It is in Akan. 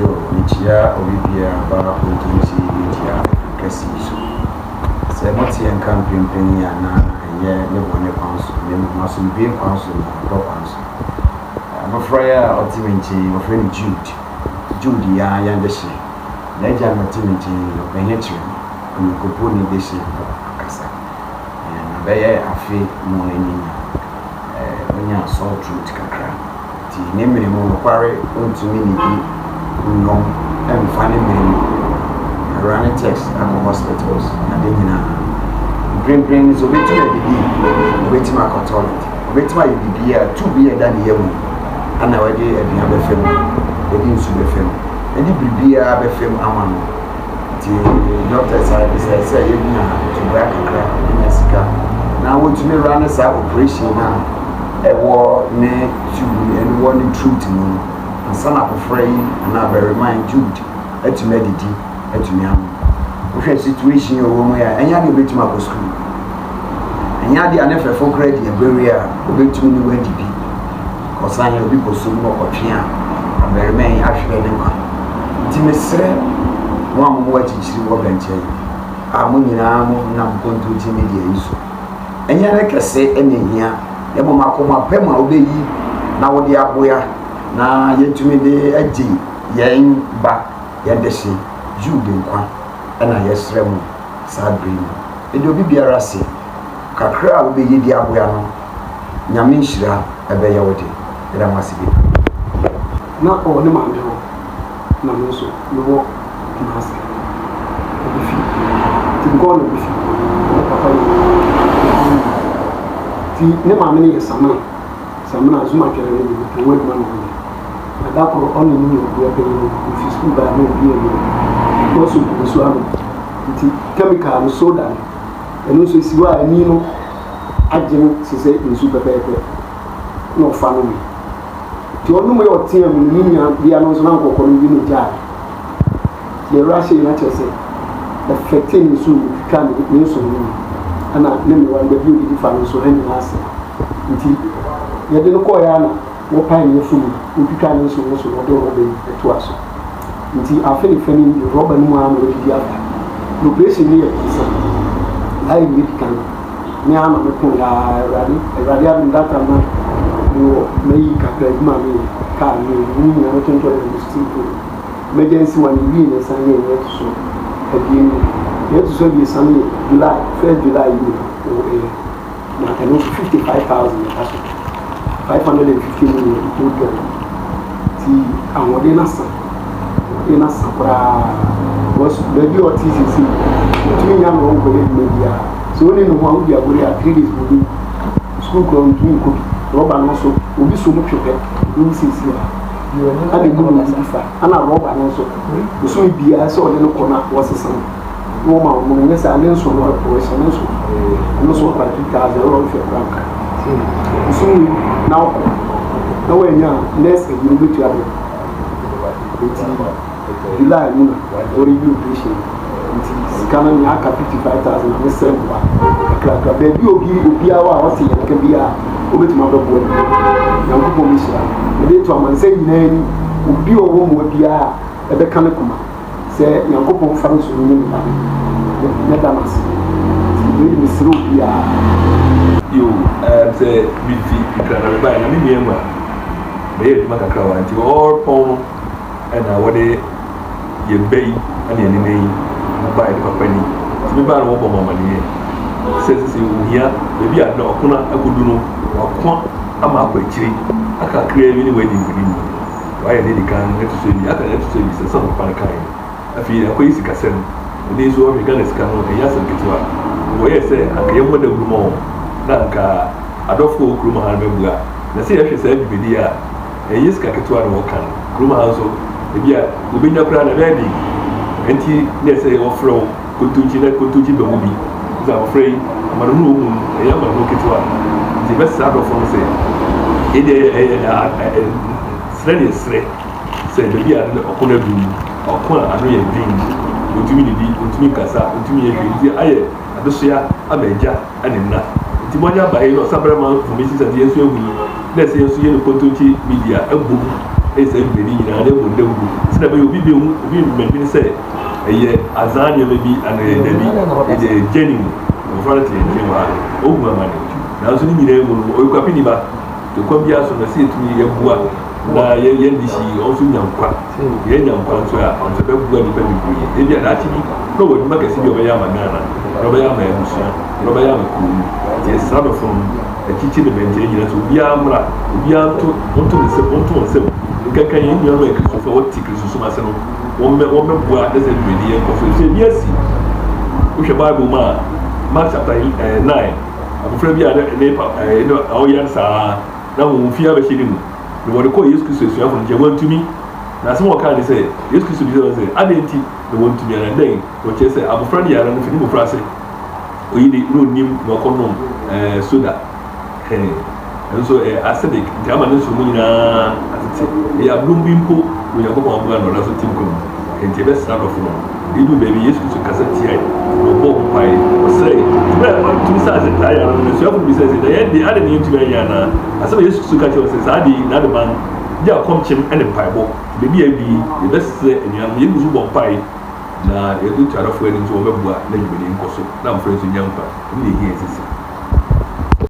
Yo, Nichia, Olivia, Baba, Potensi, Nichia, Cassiso. Say, what's your campaign penny and never won a council, never must be a council, no council. I'm afraid ultimately, my friend Jude, I understand. Legend ultimately, no penetration, and you could put in this Casa. And I feel more when you saw truth, Kakra. The name of the quarry, to me. No, I'm finding me running text at hospitals. I didn't bring is a bit to my authority. Wait my BB, 2 beer than the year. And now I did a film, the news of the film. And the BB, I have a film. Amano. The doctor said, to back a crowd in Mexico. Now, what to me run as operation now? A war near to and one truth. And son of a friend, and I bear remind Jude, at to medity, at to me. If a situation your room where and you have a bit to my school. And you had the NFL for credit and barrier, obey to me where to be. Because I know people so more or Chia, and bear remain actually anyone. Timmy one more teach you what and change. I'm going to Timmy. And you like I say, any here, the Mamma Pema obey ye, now what the aboya. Na yetumi de agi yen ba yedehye Jude nkwa na yesrɛ mu sadri mu ede obi biara se kakra obi yedi aboya no nyame nhyira ebe ya wode ira masibi na o ne mande ho na no so no na ase obi fi ti go no bi fi papa ti ne ma me ne samana zuma kere ne bi wo ma no that could only mean if you school by no beer, also the swallow. Chemical soda, and also see why I mean, I didn't say in super paper. No family. To all my old team, the announced uncle calling me jar. The Russian letter said, affecting soon can be news on me. And I never want the beauty family so any last. You didn't call Anna. What pine your food, we can also obey to us. Until I feel defending the robber no one will be after. No place in here, I really can. Me, I'm a point. I rather than that, I'm not. You may calculate money, car, you know, to the street. Emergency when you win a Sunday, so again, you have to serve you Sunday, July, 1st July, and also 55,000. 550 million total. See, and what in a was the or TCC. Between young uncle media. So only one we are going to 3 days will be school grown to cook. Rob and also will be so much of it. You will see here. And a good differ. And a rob and also. So be I saw the corner was a son. Woman, yes, I learned so much for us and also by 2,000 euros for Frank. So now when you are less than you will have July, or you patient. Scanning Yaka 55,000 and the same one. Baby will be our can be a bit mother boy. Young Commissioner, the day to a man saying, name will be a woman will be a Becanacuma. Say, young couple fans will be Nadamas. Really, Miss Rupia. You say, you can buy a million. They make a crowd until all pound and what they bay and the name buy the company. To be bad over money. Says you here, maybe I know a good no or quant. I'm up with tree. I can't create any wedding with him. Why I need to can let to say, I can let to say, it's a son of Panakai. I feel a crazy castle. This war began as canoe and yes, and get to her. Where I say, I came with the room. Nanka, I don't go Gruma Hamburger. The sea actually said, Vidia, a yes, Kakatuan Wokan, Gruma House, maybe a Ubina Plan a wedding. And he, let's say, or from Kutuchi, Kutuchi, the movie. I'm afraid, I'm a room, a young man look at one. The best out of one say, Slendy said, the beer and the Okona Boom, or Kona and Ray Bean, Utumi Casa, Utumi, I, Adosia, Ameja, and in that. Timonia by Sabraman from Mrs. and the let's say, Kutuchi media, a book, ese mbeni nyina na bo ndewu sina be obi mbeni say eye azania maybe and the journey no front the wa ogu amane na so ni nyina mu oyikwapi ni ba to kwa bia so na se tumi ye bua na ye ndishi also nyankwa ye nyankwa nso a nso be bua ni ba ni buye e bia na chibi no wo ma kesi bi obeya magana no obeya ma ebusia no obeya ma ku je sabe from the kitchen be nje nyina so bia mra bia to nse nkaka ye nyo no e kristo fo woti kristo so ma se no wo me bua de se bi ye ko so se bi asi wo hwe bible ma Mark chapter 9 abufra bi a ne pa no o yan sa na wo fia be hiri mu no wo ko Yesu Kristo esu afo nje wantumi na se wo ka ne se Yesu Kristo bi se adenti no wantumi ana den wo che se abufra ne yara no fini mu fra se oyi ni ro nim no ko no soda so acidic jama ne so mu nyina atete ya blum bi mpo wo ya ko ko ambuga no na so tim ko enti be sa do fo idu baby Yesu Kristo kasa tie no bo pai o say be tu sa se ta ya no so afu bi se da ye di ade ni ntu ya na asa Yesu Kristo ka che o se sa di na de man ja kom chim ene pai bo baby abi e be se enya no ye nzu bo pai na e du tara fo eni nzo o mebua na yibeni nkoso na mfre nso nyampa ni hi esisi